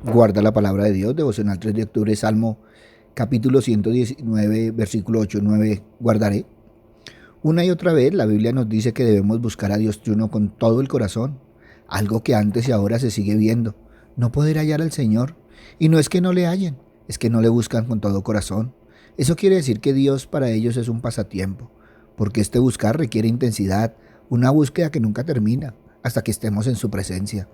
Guarda la palabra de Dios, devocional 3 de octubre, Salmo capítulo 119, versículo 8 y 9, guardaré. Una y otra vez la Biblia nos dice que debemos buscar a Dios triuno con todo el corazón, algo que antes y ahora se sigue viendo, no poder hallar al Señor. Y no es que no le hallen, es que no le buscan con todo corazón. Eso quiere decir que Dios para ellos es un pasatiempo, porque este buscar requiere intensidad, una búsqueda que nunca termina, hasta que estemos en su presencia.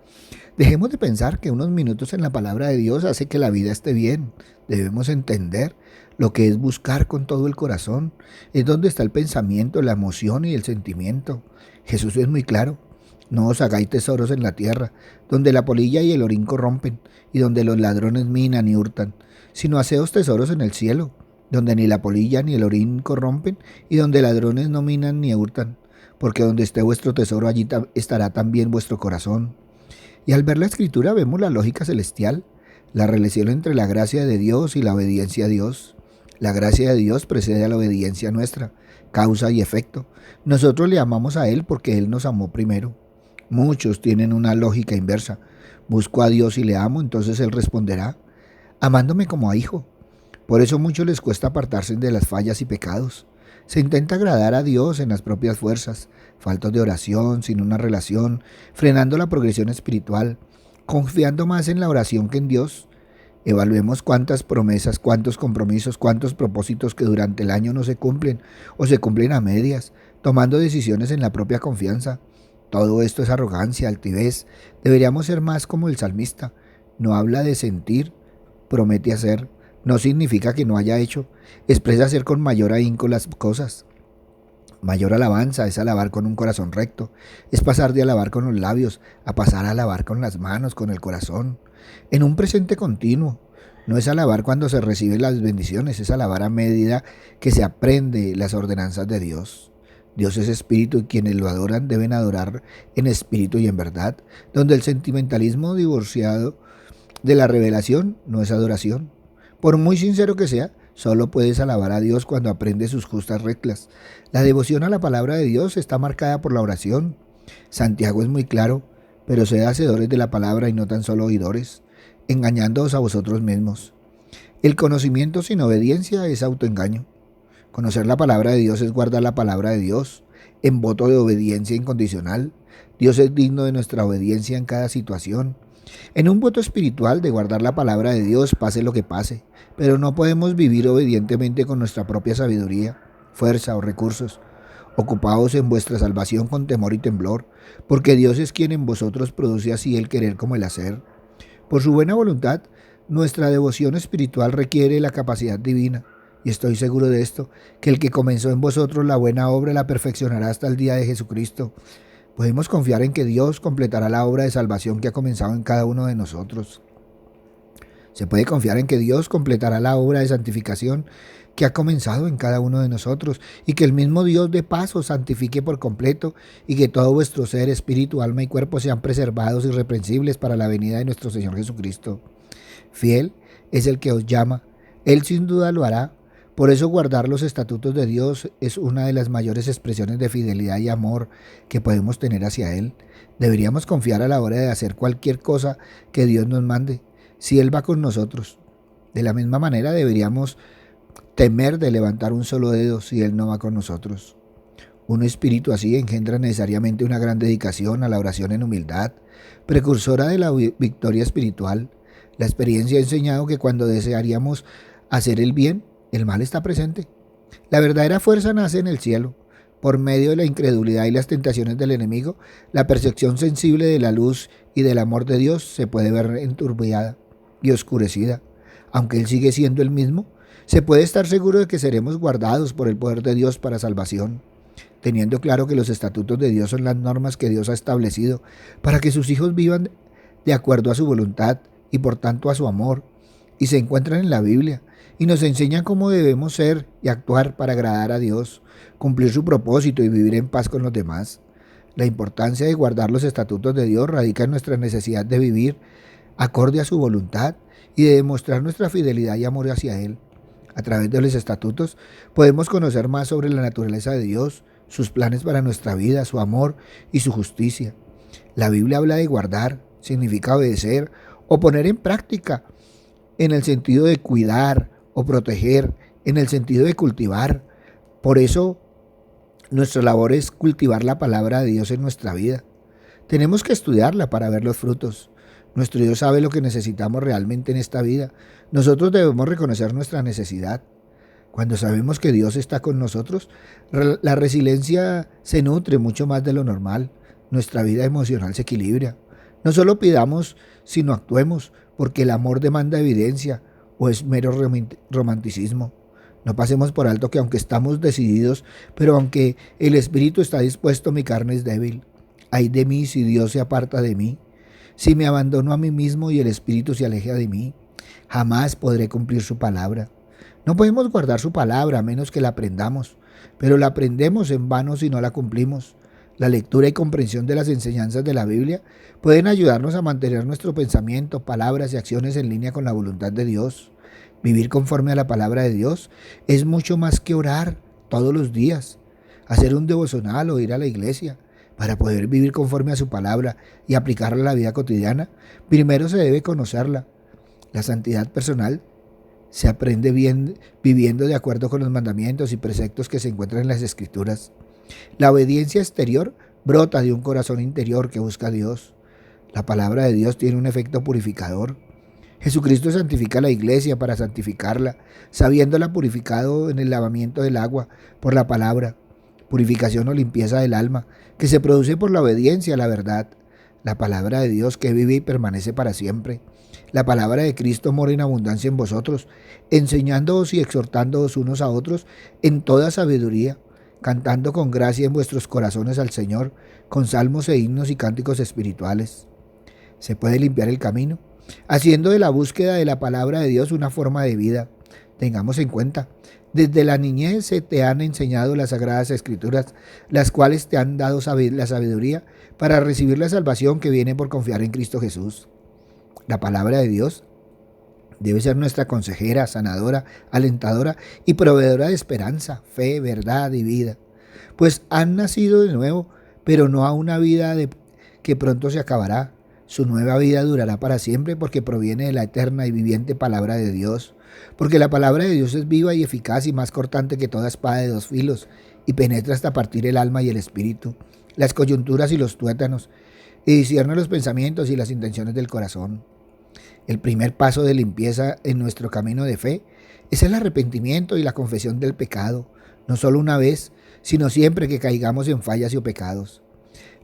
Dejemos de pensar que unos minutos en la palabra de Dios hace que la vida esté bien. Debemos entender lo que es buscar con todo el corazón. Es donde está el pensamiento, la emoción y el sentimiento. Jesús es muy claro. No os hagáis tesoros en la tierra, donde la polilla y el orín corrompen, y donde los ladrones minan y hurtan, sino haceos tesoros en el cielo, donde ni la polilla ni el orín corrompen, y donde ladrones no minan ni hurtan, porque donde esté vuestro tesoro, allí estará también vuestro corazón. Y al ver la escritura vemos la lógica celestial, la relación entre la gracia de Dios y la obediencia a Dios. La gracia de Dios precede a la obediencia nuestra, causa y efecto. Nosotros le amamos a Él porque Él nos amó primero. Muchos tienen una lógica inversa. Busco a Dios y le amo, entonces Él responderá, amándome como a hijo. Por eso muchos les cuesta apartarse de las fallas y pecados. Se intenta agradar a Dios en las propias fuerzas, faltos de oración, sin una relación, frenando la progresión espiritual, confiando más en la oración que en Dios. Evaluemos cuántas promesas, cuántos compromisos, cuántos propósitos que durante el año no se cumplen o se cumplen a medias, tomando decisiones en la propia confianza. Todo esto es arrogancia, altivez. Deberíamos ser más como el salmista. No habla de sentir, promete hacer. No significa que no haya hecho. Expresa hacer con mayor ahínco las cosas. Mayor alabanza es alabar con un corazón recto. Es pasar de alabar con los labios a pasar a alabar con las manos, con el corazón. En un presente continuo. No es alabar cuando se reciben las bendiciones, es alabar a medida que se aprende las ordenanzas de Dios. Dios es espíritu y quienes lo adoran deben adorar en espíritu y en verdad, donde el sentimentalismo divorciado de la revelación no es adoración. Por muy sincero que sea, solo puedes alabar a Dios cuando aprendes sus justas reglas. La devoción a la palabra de Dios está marcada por la oración. Santiago es muy claro, pero sed hacedores de la palabra y no tan solo oidores, engañándoos a vosotros mismos. El conocimiento sin obediencia es autoengaño. Conocer la palabra de Dios es guardar la palabra de Dios en voto de obediencia incondicional. Dios es digno de nuestra obediencia en cada situación. En un voto espiritual de guardar la palabra de Dios, pase lo que pase, pero no podemos vivir obedientemente con nuestra propia sabiduría, fuerza o recursos. Ocupaos en vuestra salvación con temor y temblor, porque Dios es quien en vosotros produce así el querer como el hacer. Por su buena voluntad, nuestra devoción espiritual requiere la capacidad divina, y estoy seguro de esto, que el que comenzó en vosotros la buena obra la perfeccionará hasta el día de Jesucristo. Podemos confiar en que Dios completará la obra de salvación que ha comenzado en cada uno de nosotros. Se puede confiar en que Dios completará la obra de santificación que ha comenzado en cada uno de nosotros y que el mismo Dios de paso santifique por completo y que todo vuestro ser, espíritu, alma y cuerpo sean preservados irreprensibles para la venida de nuestro Señor Jesucristo. Fiel es el que os llama, Él sin duda lo hará. Por eso guardar los estatutos de Dios es una de las mayores expresiones de fidelidad y amor que podemos tener hacia Él. Deberíamos confiar a la hora de hacer cualquier cosa que Dios nos mande, si Él va con nosotros. De la misma manera deberíamos temer de levantar un solo dedo si Él no va con nosotros. Un espíritu así engendra necesariamente una gran dedicación a la oración en humildad, precursora de la victoria espiritual. La experiencia ha enseñado que cuando desearíamos hacer el bien, el mal está presente. La verdadera fuerza nace en el cielo. Por medio de la incredulidad y las tentaciones del enemigo, la percepción sensible de la luz y del amor de Dios se puede ver enturbiada y oscurecida. Aunque Él sigue siendo el mismo, se puede estar seguro de que seremos guardados por el poder de Dios para salvación, teniendo claro que los estatutos de Dios son las normas que Dios ha establecido para que sus hijos vivan de acuerdo a su voluntad y por tanto a su amor, y se encuentran en la Biblia y nos enseñan cómo debemos ser y actuar para agradar a Dios, cumplir su propósito y vivir en paz con los demás. La importancia de guardar los estatutos de Dios radica en nuestra necesidad de vivir acorde a su voluntad y de demostrar nuestra fidelidad y amor hacia Él. A través de los estatutos podemos conocer más sobre la naturaleza de Dios, sus planes para nuestra vida, su amor y su justicia. La Biblia habla de guardar, significa obedecer o poner en práctica, en el sentido de cuidar o proteger, en el sentido de cultivar. Por eso nuestra labor es cultivar la palabra de Dios en nuestra vida. Tenemos que estudiarla para ver los frutos. Nuestro Dios sabe lo que necesitamos realmente en esta vida. Nosotros debemos reconocer nuestra necesidad. Cuando sabemos que Dios está con nosotros, la resiliencia se nutre mucho más de lo normal. Nuestra vida emocional se equilibra. No solo pidamos, sino actuemos, porque el amor demanda evidencia o es mero romanticismo. No pasemos por alto que aunque estamos decididos, pero aunque el espíritu está dispuesto, mi carne es débil. Ay de mí si Dios se aparta de mí. Si me abandono a mí mismo y el espíritu se aleja de mí, jamás podré cumplir su palabra. No podemos guardar su palabra a menos que la aprendamos, pero la aprendemos en vano si no la cumplimos. La lectura y comprensión de las enseñanzas de la Biblia pueden ayudarnos a mantener nuestro pensamiento, palabras y acciones en línea con la voluntad de Dios. Vivir conforme a la palabra de Dios es mucho más que orar todos los días, hacer un devocional o ir a la iglesia. Para poder vivir conforme a su palabra y aplicarla a la vida cotidiana, primero se debe conocerla. La santidad personal se aprende bien viviendo de acuerdo con los mandamientos y preceptos que se encuentran en las Escrituras. La obediencia exterior brota de un corazón interior que busca a Dios. La palabra de Dios tiene un efecto purificador. Jesucristo santifica la iglesia para santificarla, sabiéndola purificado en el lavamiento del agua por la palabra. Purificación o limpieza del alma, que se produce por la obediencia a la verdad. La palabra de Dios que vive y permanece para siempre. La palabra de Cristo mora en abundancia en vosotros, enseñándoos y exhortándoos unos a otros en toda sabiduría, cantando con gracia en vuestros corazones al Señor, con salmos e himnos y cánticos espirituales. Se puede limpiar el camino, haciendo de la búsqueda de la palabra de Dios una forma de vida. Tengamos en cuenta, desde la niñez se te han enseñado las sagradas escrituras, las cuales te han dado la sabiduría para recibir la salvación que viene por confiar en Cristo Jesús. La palabra de Dios debe ser nuestra consejera, sanadora, alentadora y proveedora de esperanza, fe, verdad y vida. Pues han nacido de nuevo, pero no a una vida que pronto se acabará. Su nueva vida durará para siempre porque proviene de la eterna y viviente palabra de Dios. Porque la palabra de Dios es viva y eficaz y más cortante que toda espada de dos filos y penetra hasta partir el alma y el espíritu, las coyunturas y los tuétanos, y discierne los pensamientos y las intenciones del corazón. El primer paso de limpieza en nuestro camino de fe es el arrepentimiento y la confesión del pecado, no solo una vez, sino siempre que caigamos en fallas y pecados.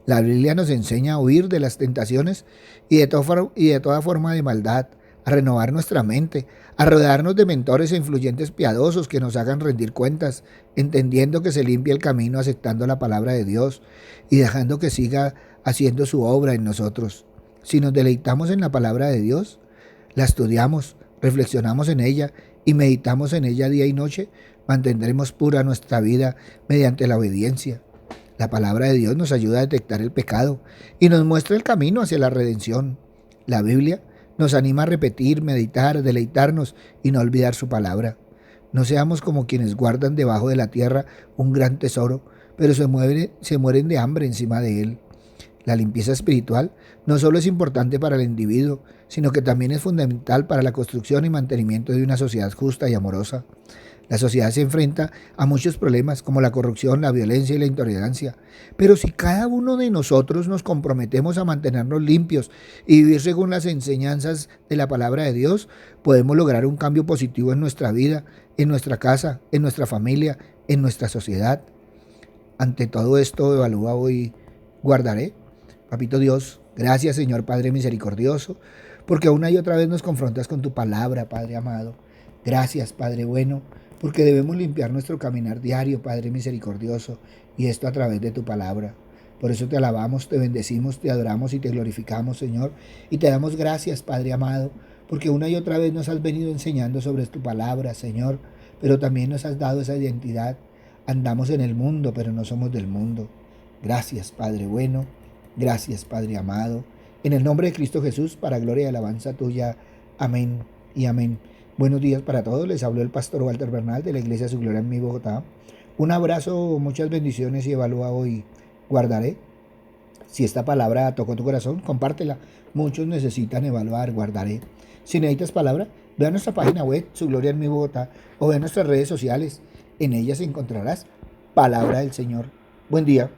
La Biblia nos enseña a huir de las tentaciones y de toda forma de maldad, a renovar nuestra mente, a rodearnos de mentores e influyentes piadosos que nos hagan rendir cuentas, entendiendo que se limpia el camino aceptando la palabra de Dios y dejando que siga haciendo su obra en nosotros. Si nos deleitamos en la palabra de Dios, la estudiamos, reflexionamos en ella y meditamos en ella día y noche, mantendremos pura nuestra vida mediante la obediencia. La palabra de Dios nos ayuda a detectar el pecado y nos muestra el camino hacia la redención. La Biblia nos anima a repetir, meditar, deleitarnos y no olvidar su palabra. No seamos como quienes guardan debajo de la tierra un gran tesoro, pero se mueren de hambre encima de él. La limpieza espiritual no solo es importante para el individuo, sino que también es fundamental para la construcción y mantenimiento de una sociedad justa y amorosa. La sociedad se enfrenta a muchos problemas como la corrupción, la violencia y la intolerancia. Pero si cada uno de nosotros nos comprometemos a mantenernos limpios y vivir según las enseñanzas de la palabra de Dios, podemos lograr un cambio positivo en nuestra vida, en nuestra casa, en nuestra familia, en nuestra sociedad. Ante todo esto, evalúa hoy, guardaré. Papito Dios, gracias Señor Padre misericordioso, porque una y otra vez nos confrontas con tu palabra, Padre amado. Gracias, Padre bueno, porque debemos limpiar nuestro caminar diario, Padre misericordioso, y esto a través de tu palabra. Por eso te alabamos, te bendecimos, te adoramos y te glorificamos, Señor, y te damos gracias, Padre amado, porque una y otra vez nos has venido enseñando sobre tu palabra, Señor, pero también nos has dado esa identidad. Andamos en el mundo, pero no somos del mundo. Gracias, Padre bueno. Gracias, Padre amado. En el nombre de Cristo Jesús, para gloria y alabanza tuya. Amén y amén. Buenos días para todos. Les habló el pastor Walter Bernal de la Iglesia Su Gloria en mi Bogotá. Un abrazo, muchas bendiciones y evalúa hoy. Guardaré. Si esta palabra tocó tu corazón, compártela. Muchos necesitan evaluar, guardaré. Si necesitas palabra, ve a nuestra página web, Su Gloria en mi Bogotá, o ve a nuestras redes sociales. En ellas encontrarás palabra del Señor. Buen día.